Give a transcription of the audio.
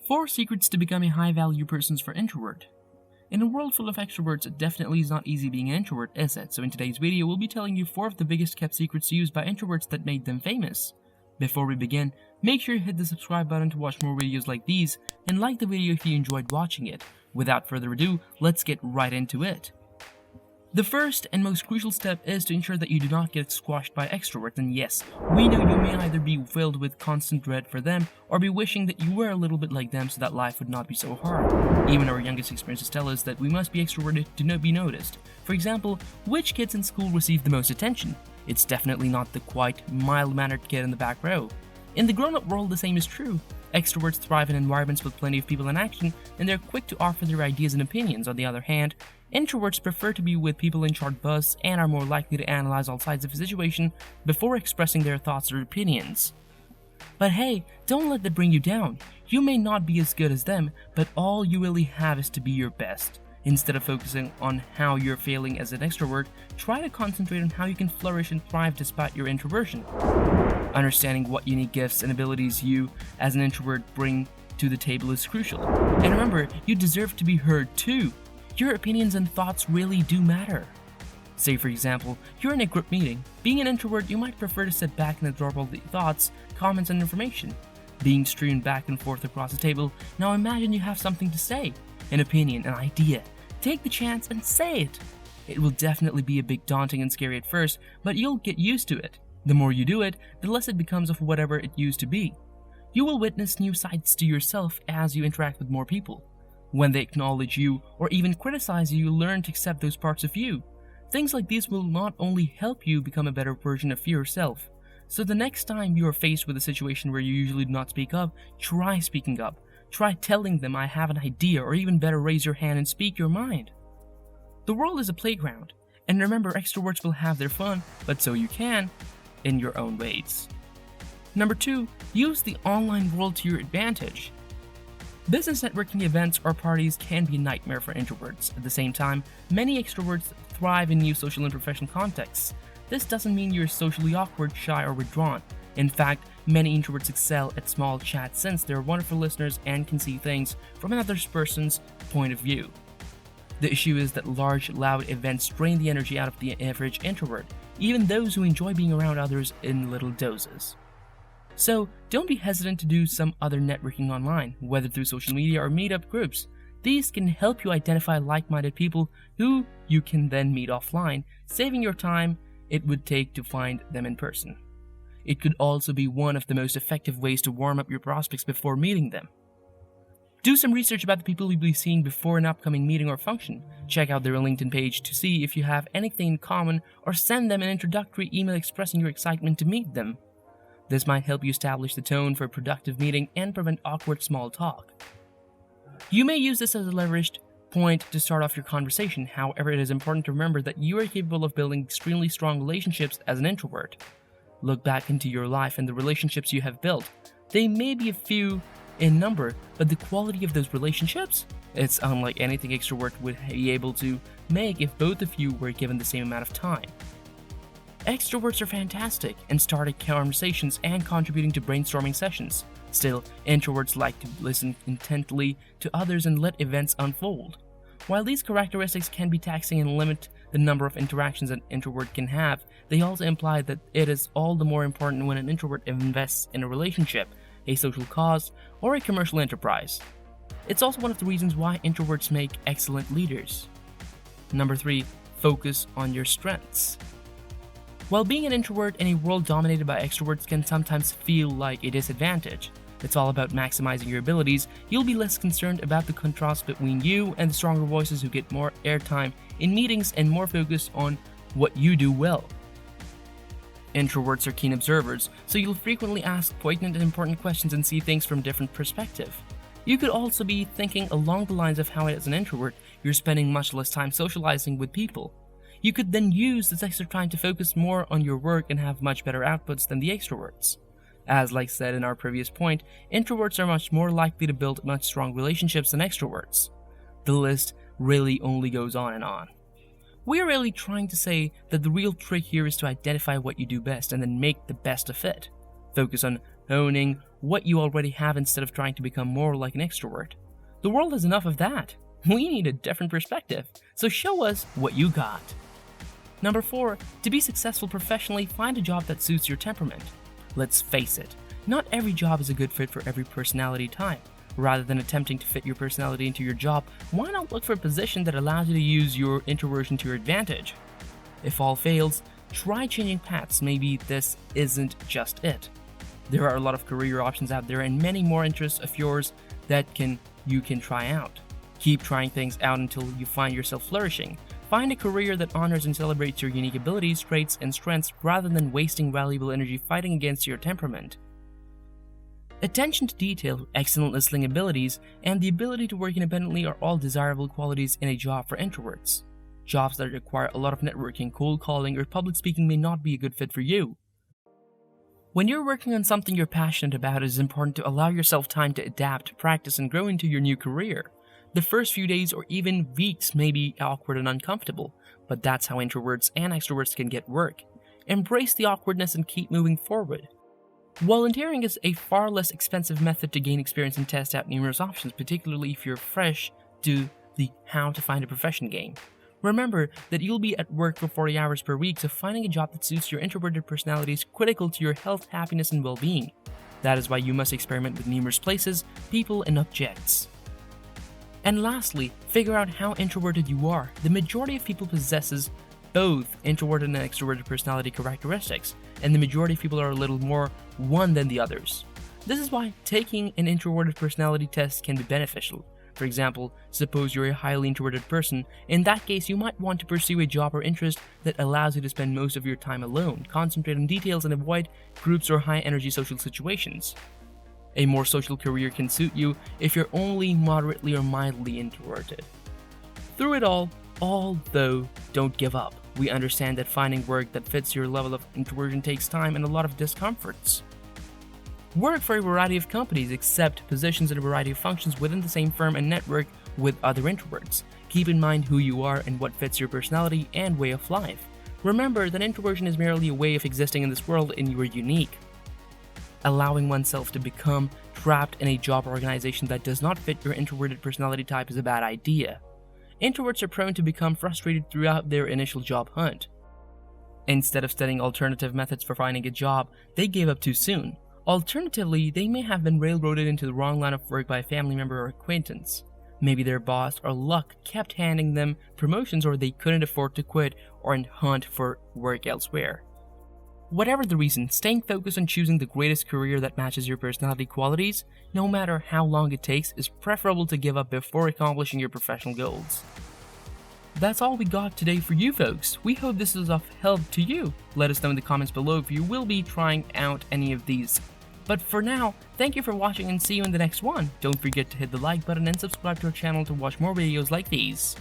4 secrets to become a high-value person for introvert. In a world full of extroverts, it definitely is not easy being an introvert, is it? So in today's video, we'll be telling you 4 of the biggest kept secrets used by introverts that made them famous. Before we begin, make sure you hit the subscribe button to watch more videos like these, and like the video if you enjoyed watching it. Without further ado, let's get right into it. The first and most crucial step is to ensure that you do not get squashed by extroverts, and yes, we know you may either be filled with constant dread for them or be wishing that you were a little bit like them so that life would not be so hard. Even our youngest experiences tell us that we must be extroverted to not be noticed. For example, which kids in school receive the most attention? It's definitely not the quite mild-mannered kid in the back row. In the grown-up world, the same is true. Extroverts thrive in environments with plenty of people in action, and they're quick to offer their ideas and opinions. On the other hand, introverts prefer to be with people in short bursts and are more likely to analyze all sides of a situation before expressing their thoughts or opinions. But hey, don't let that bring you down. You may not be as good as them, but all you really have is to be your best. Instead of focusing on how you're failing as an extrovert, try to concentrate on how you can flourish and thrive despite your introversion. Understanding what unique gifts and abilities you, as an introvert, bring to the table is crucial. And remember, you deserve to be heard too. Your opinions and thoughts really do matter. Say for example, you're in a group meeting. Being an introvert, you might prefer to sit back and absorb all the thoughts, comments, and information being streamed back and forth across the table. Now imagine you have something to say, an opinion, an idea. Take the chance and say it. It will definitely be a bit daunting and scary at first, but you'll get used to it. The more you do it, the less it becomes of whatever it used to be. You will witness new sides to yourself as you interact with more people. When they acknowledge you or even criticize you, you'll learn to accept those parts of you. Things like these will not only help you become a better version of yourself. So the next time you are faced with a situation where you usually do not speak up, try speaking up. Try telling them I have an idea, or even better, raise your hand and speak your mind. The world is a playground, and remember, extroverts will have their fun, but so you can, in your own ways. Number 2, use the online world to your advantage. Business networking events or parties can be a nightmare for introverts. At the same time, many extroverts thrive in new social and professional contexts. This doesn't mean you're socially awkward, shy, or withdrawn. In fact, many introverts excel at small chats since they're wonderful listeners and can see things from another person's point of view. The issue is that large, loud events drain the energy out of the average introvert, even those who enjoy being around others in little doses. So, don't be hesitant to do some other networking online, whether through social media or meetup groups. These can help you identify like-minded people who you can then meet offline, saving your time it would take to find them in person. It could also be one of the most effective ways to warm up your prospects before meeting them. Do some research about the people you'll be seeing before an upcoming meeting or function. Check out their LinkedIn page to see if you have anything in common, or send them an introductory email expressing your excitement to meet them. This might help you establish the tone for a productive meeting and prevent awkward small talk. You may use this as a leveraged point to start off your conversation. However, it is important to remember that you are capable of building extremely strong relationships as an introvert. Look back into your life and the relationships you have built. They may be a few in number, but the quality of those relationships? It's unlike anything extrovert would be able to make if both of you were given the same amount of time. Extroverts are fantastic in starting conversations and contributing to brainstorming sessions. Still, introverts like to listen intently to others and let events unfold. While these characteristics can be taxing and limit the number of interactions an introvert can have, they also imply that it is all the more important when an introvert invests in a relationship, a social cause, or a commercial enterprise. It's also one of the reasons why introverts make excellent leaders. Number 3, focus on your strengths. While being an introvert in a world dominated by extroverts can sometimes feel like a disadvantage, it's all about maximizing your abilities. You'll be less concerned about the contrast between you and the stronger voices who get more airtime in meetings and more focused on what you do well. Introverts are keen observers, so you'll frequently ask poignant and important questions and see things from a different perspective. You could also be thinking along the lines of how, as an introvert, you're spending much less time socializing with people. You could then use this extra time to focus more on your work and have much better outputs than the extroverts. As like said in our previous point, introverts are much more likely to build much strong relationships than extroverts. The list really only goes on and on. We are really trying to say that the real trick here is to identify what you do best and then make the best of it. Focus on honing what you already have instead of trying to become more like an extrovert. The world has enough of that. We need a different perspective, so show us what you got. Number 4. To be successful professionally, find a job that suits your temperament. Let's face it, not every job is a good fit for every personality type. Rather than attempting to fit your personality into your job, why not look for a position that allows you to use your introversion to your advantage? If all fails, try changing paths. Maybe this isn't just it. There are a lot of career options out there and many more interests of yours that you can try out. Keep trying things out until you find yourself flourishing. Find a career that honors and celebrates your unique abilities, traits, and strengths rather than wasting valuable energy fighting against your temperament. Attention to detail, excellent listening abilities, and the ability to work independently are all desirable qualities in a job for introverts. Jobs that require a lot of networking, cold calling, or public speaking may not be a good fit for you. When you're working on something you're passionate about, it is important to allow yourself time to adapt, practice, and grow into your new career. The first few days or even weeks may be awkward and uncomfortable, but that's how introverts and extroverts can get work. Embrace the awkwardness and keep moving forward. Volunteering is a far less expensive method to gain experience and test out numerous options, particularly if you're fresh to the how to find a profession game. Remember that you'll be at work for 40 hours per week, so finding a job that suits your introverted personality is critical to your health, happiness, and well-being. That is why you must experiment with numerous places, people, and objects. And lastly, figure out how introverted you are. The majority of people possesses both introverted and extroverted personality characteristics, and the majority of people are a little more one than the others. This is why taking an introverted personality test can be beneficial. For example, suppose you're a highly introverted person. In that case, you might want to pursue a job or interest that allows you to spend most of your time alone, concentrate on details, and avoid groups or high-energy social situations. A more social career can suit you if you're only moderately or mildly introverted. Through it all, though, don't give up. We understand that finding work that fits your level of introversion takes time and a lot of discomforts. Work for a variety of companies, accept positions in a variety of functions within the same firm, and network with other introverts. Keep in mind who you are and what fits your personality and way of life. Remember that introversion is merely a way of existing in this world and you are unique. Allowing oneself to become trapped in a job or organization that does not fit your introverted personality type is a bad idea. Introverts are prone to become frustrated throughout their initial job hunt. Instead of studying alternative methods for finding a job, they gave up too soon. Alternatively, they may have been railroaded into the wrong line of work by a family member or acquaintance. Maybe their boss or luck kept handing them promotions, or they couldn't afford to quit or hunt for work elsewhere. Whatever the reason, staying focused on choosing the greatest career that matches your personality qualities, no matter how long it takes, is preferable to give up before accomplishing your professional goals. That's all we got today for you folks. We hope this is of help to you. Let us know in the comments below if you will be trying out any of these. But for now, thank you for watching and see you in the next one. Don't forget to hit the like button and subscribe to our channel to watch more videos like these.